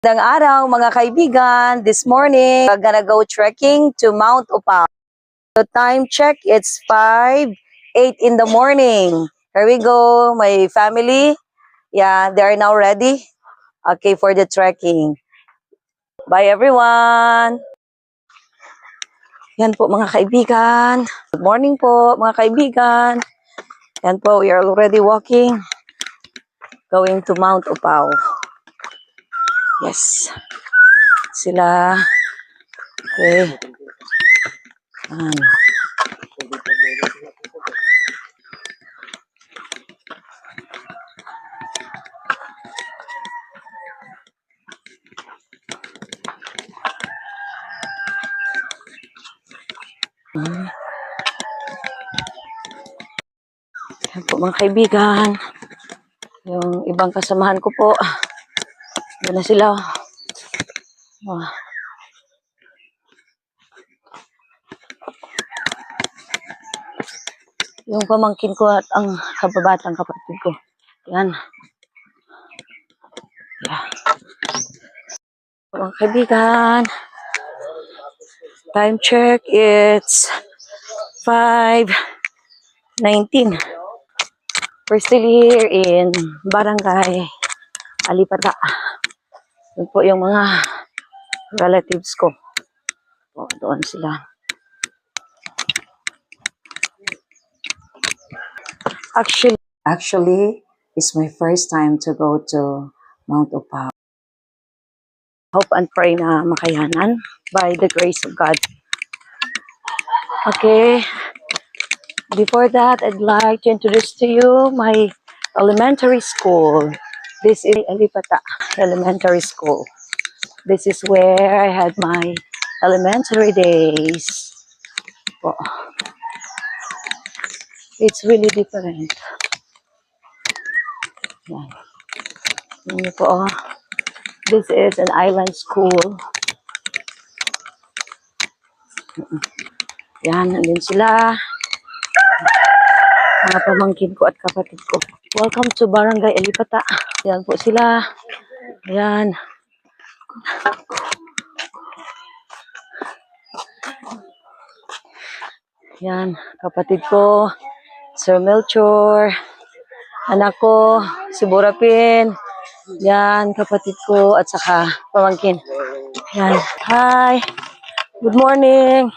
Magandang araw mga kaibigan. This morning, we're gonna go trekking to Mount Upao. So time check, it's 5:08 in the morning. Here we go, my family. Yeah, they are now ready. Okay, for the trekking. Bye everyone. Yan po mga kaibigan. Good morning po mga kaibigan. Yan po, we are already walking. Going to Mount Upao. Yes. Sila. Okay. Yan po mga kaibigan. Yung ibang kasamahan ko po. Doon na sila. Oh. Yung pamangkin ko at ang kababatang kapatid ko. Yan. Yeah. Mga kaibigan. Time check, it's 5:19. We're still here in Barangay Alipata. Yun po yung mga relatives ko. O, doon sila. Actually, it's my first time to go to Mount Upao. Hope and pray na makayanan by the grace of God. Okay. Before that, I'd like to introduce to you my elementary school. This is Alipata Elementary School. This is where I had my elementary days. Oh. It's really different. Yan. Yan po. This is an island school. Yan, nandun sila. Mga pamangkin ko at kapatid ko. Welcome to Barangay Alipata. Yan po sila. Yan. Yan, kapatid ko. Sir Melchor. Anak ko, si Burapin. Yan, kapatid ko at saka pamangkin. Yan. Hi. Good morning.